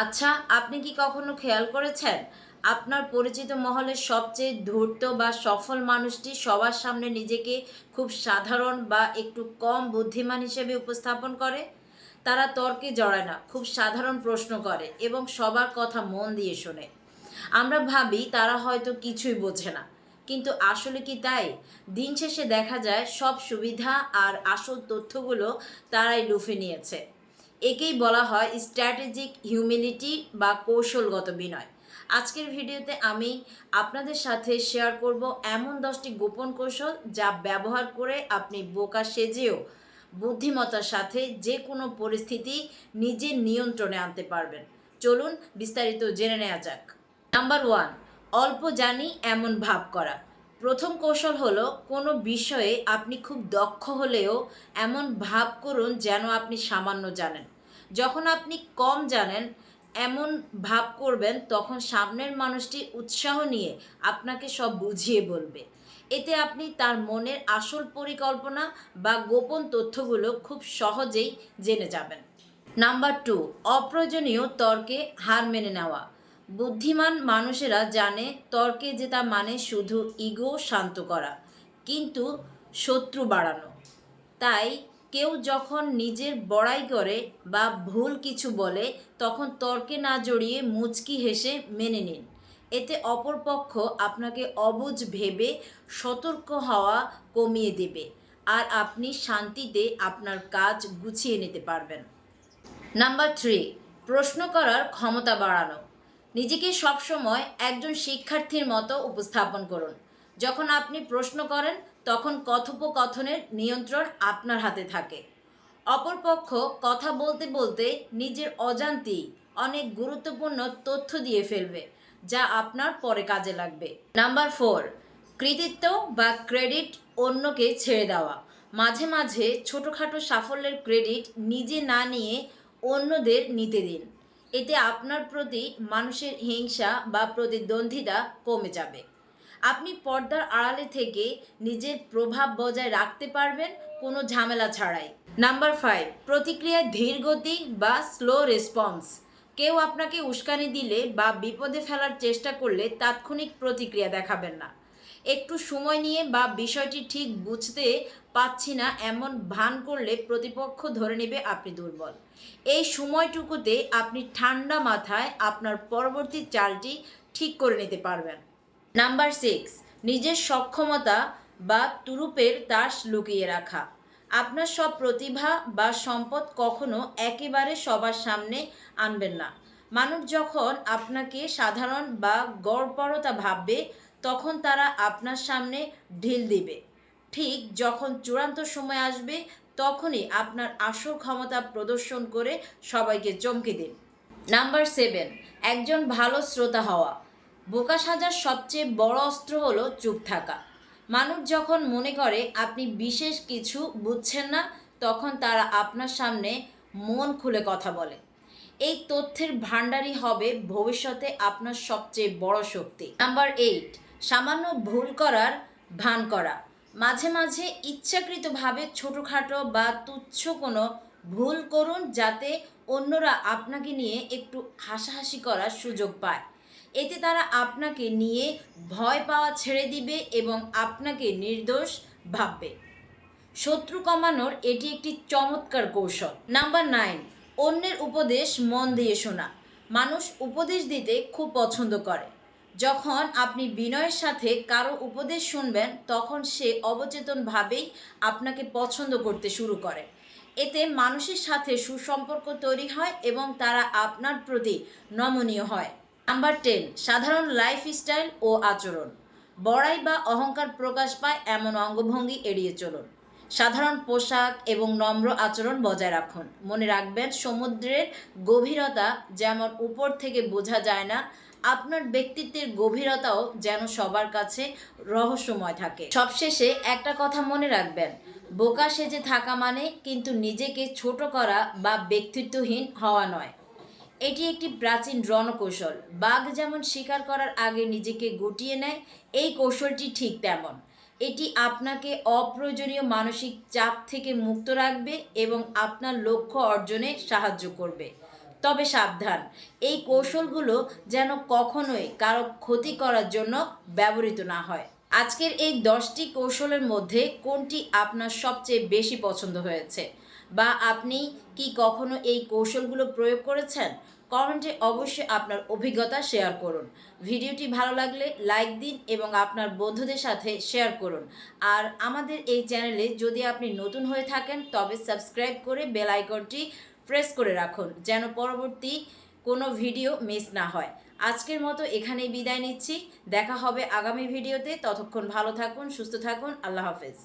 আচ্ছা, আপনি কি কখনো খেয়াল করেছেন আপনার পরিচিত মহলের সবচেয়ে ধূর্ত বা সফল মানুষটি সবার সামনে নিজেকে খুব সাধারণ বা একটু কম বুদ্ধিমান হিসেবে উপস্থাপন করে? তারা তর্কে জড়ায় না, খুব সাধারণ প্রশ্ন করে এবং সবার কথা মন দিয়ে শোনে। আমরা ভাবি তারা হয়তো কিছুই বোঝে না, কিন্তু আসলে কি তাই? দিন শেষে দেখা যায় সব সুবিধা আর আসল তথ্যগুলো তারাই লুফে নিয়েছে। একেই বলা হয় স্ট্র্যাটেজিক হিউমিলিটি বা কৌশলগত বিনয়। আজকের ভিডিওতে আমি আপনাদের সাথে শেয়ার করব এমন 10টি গোপন কৌশল যা ব্যবহার করে আপনি বোকা সেজেও বুদ্ধিমত্তার সাথে যে কোনো পরিস্থিতি নিজের নিয়ন্ত্রণে আনতে পারবেন। চলুন বিস্তারিত জেনে নেওয়া যাক। নাম্বার 1, অল্প জানি এমন ভাব করা। প্রথম কৌশল হলো কোনো বিষয়ে আপনি খুব দক্ষ হলেও এমন ভাব করুন যেন আপনি সামান্য জানেন। যখন আপনি কম জানেন এমন ভাব করবেন, তখন সামনের মানুষটি উৎসাহ নিয়ে আপনাকে সব বুঝিয়ে বলবে। এতে আপনি তার মনের আসল পরিকল্পনা বা গোপন তথ্যগুলো খুব সহজেই জেনে যাবেন। নাম্বার 2, অপ্রয়োজনীয় তর্কে হার মেনে নেওয়া। বুদ্ধিমান মানুষেরা জানে তর্কে জেতা মানে শুধু ইগো শান্ত করা, কিন্তু শত্রু বাড়ানো। তাই কেউ যখন নিজের বড়াই করে বা ভুল কিছু বলে, তখন তর্কে না জড়িয়ে মুচকি হেসে মেনে নিন। এতে অপরপক্ষ আপনাকে অবুঝ ভেবে সতর্ক হওয়া কমিয়ে দেবে, আর আপনি শান্তিতে আপনার কাজ গুছিয়ে নিতে পারবেন। নাম্বার 3, প্রশ্ন করার ক্ষমতা বাড়ানো। নিজেকে সবসময় একজন শিক্ষার্থীর মতো উপস্থাপন করুন। যখন আপনি প্রশ্ন করেন, তখন কথোপকথনের নিয়ন্ত্রণ আপনার হাতে থাকে। অপরপক্ষ কথা বলতে বলতে নিজের অজান্তেই অনেক গুরুত্বপূর্ণ তথ্য দিয়ে ফেলবে, যা আপনার পরে কাজে লাগবে। নাম্বার 4, কৃতিত্ব বা ক্রেডিট অন্যকে ছেড়ে দেওয়া। মাঝে মাঝে ছোটোখাটো সাফল্যের ক্রেডিট নিজে না নিয়ে অন্যদের নিতে দিন। এতে আপনার প্রতি মানুষের হিংসা বা প্রতিদ্বন্দ্বিতা কমে যাবে। আপনি পর্দার আড়ালে থেকে নিজের প্রভাব বজায় রাখতে পারবেন কোনো ঝামেলা ছাড়াই। নাম্বার 5, প্রতিক্রিয়ায় ধীর গতি বা স্লো রেসপন্স। কেউ আপনাকে উস্কানি দিলে বা বিপদে ফেলার চেষ্টা করলে তাৎক্ষণিক প্রতিক্রিয়া দেখাবেন না। একটু সময় নিয়ে বা বিষয়টি ঠিক বুঝতে পারছি না এমন ভান করলে প্রতিপক্ষ ধরে নেবে আপনি দুর্বল। এই সময়টুকুতে আপনি ঠান্ডা মাথায় আপনার পরবর্তী চালটি ঠিক করে নিতে পারবেন। নাম্বার 6, নিজের সক্ষমতা বা তুরুপের তাস লুকিয়ে রাখা। আপনার সব প্রতিভা বা সম্পদ কখনো একেবারে সবার সামনে আনবেন না। মানুষ যখন আপনাকে সাধারণ বা গড়পড়তা ভাববে, তখন তারা আপনার সামনে ঢিল দিবে। ঠিক যখন চূড়ান্ত সময় আসবে, তখনই আপনার আসল ক্ষমতা প্রদর্শন করে সবাইকে চমকে দিন। নাম্বার 7, একজন ভালো শ্রোতা হওয়া। বোকা সাজার সবচেয়ে বড় অস্ত্র হলো চুপ থাকা। মানুষ যখন মনে করে আপনি বিশেষ কিছু বুঝছেন না, তখন তারা আপনার সামনে মন খুলে কথা বলে। এই তথ্যের ভাণ্ডারই হবে ভবিষ্যতে আপনার সবচেয়ে বড় শক্তি। নাম্বার 8, সামান্য ভুল করার ভান করা। মাঝে মাঝে ইচ্ছাকৃতভাবে ছোটোখাটো বা তুচ্ছ কোনো ভুল করুন, যাতে অন্যরা আপনাকে নিয়ে একটু হাসাহাসি করার সুযোগ পায়। এতে তারা আপনাকে নিয়ে ভয় পাওয়া ছেড়ে দিবে এবং আপনাকে নির্দোষ ভাববে। শত্রু কমানোর এটি একটি চমৎকার কৌশল। নাম্বার 9, অন্যের উপদেশ মন দিয়ে শোনা। মানুষ উপদেশ দিতে খুব পছন্দ করে। যখন আপনি বিনয়ের সাথে কারো উপদেশ শুনবেন, তখন সে অবচেতনভাবেই আপনাকে পছন্দ করতে শুরু করে। এতে মানুষের সাথে সুসম্পর্ক তৈরি হয় এবং তারা আপনার প্রতি নমনীয় হয়। নাম্বার 10, সাধারণ লাইফস্টাইল ও আচরণ। বড়াই বা অহংকার প্রকাশ পায় এমন অঙ্গভঙ্গি এড়িয়ে চলুন। সাধারণ পোশাক এবং নম্র আচরণ বজায় রাখুন। মনে রাখবেন, সমুদ্রের গভীরতা যেমন উপর থেকে বোঝা যায় না, আপনার ব্যক্তিত্বের গভীরতাও যেন সবার কাছে রহস্যময় থাকে। সবশেষে একটা কথা মনে রাখবেন, বোকা সেজে থাকা মানে কিন্তু নিজেকে ছোট করা বা ব্যক্তিত্বহীন হওয়া নয়। এটি একটি প্রাচীন রণকৌশল। বাঘ যেমন শিকার করার আগে নিজেকে গুটিয়ে নেয়, এই কৌশলটি ঠিক তেমন। এটি আপনাকে অপ্রয়োজনীয় মানসিক চাপ থেকে মুক্ত রাখবে এবং আপনার লক্ষ্য অর্জনে সাহায্য করবে। তবে সাবধান, এই কৌশলগুলো যেন কখনোই কারো ক্ষতি করার জন্য ব্যবহৃত না হয়। আজকের এই 10টি কৌশলের মধ্যে কোনটি আপনার সবচেয়ে বেশি পছন্দ হয়েছে, বা আপনি কি কখনো এই কৌশলগুলো প্রয়োগ করেছেন? কমেন্টে অবশ্যই আপনার অভিজ্ঞতা শেয়ার করুন। ভিডিওটি ভালো লাগলে লাইক দিন এবং আপনার বন্ধুদের সাথে শেয়ার করুন। আর আমাদের এই চ্যানেলে যদি আপনি নতুন হয়ে থাকেন তবে সাবস্ক্রাইব করে বেল আইকনটি প্রেস করে রাখুন, যেন পরবর্তী কোনো ভিডিও মিস না হয়। আজকের মতো এখানেই বিদায় নিচ্ছি। দেখা হবে আগামী ভিডিওতে। ততক্ষণ ভালো থাকুন, সুস্থ থাকুন। আল্লাহ হাফেজ।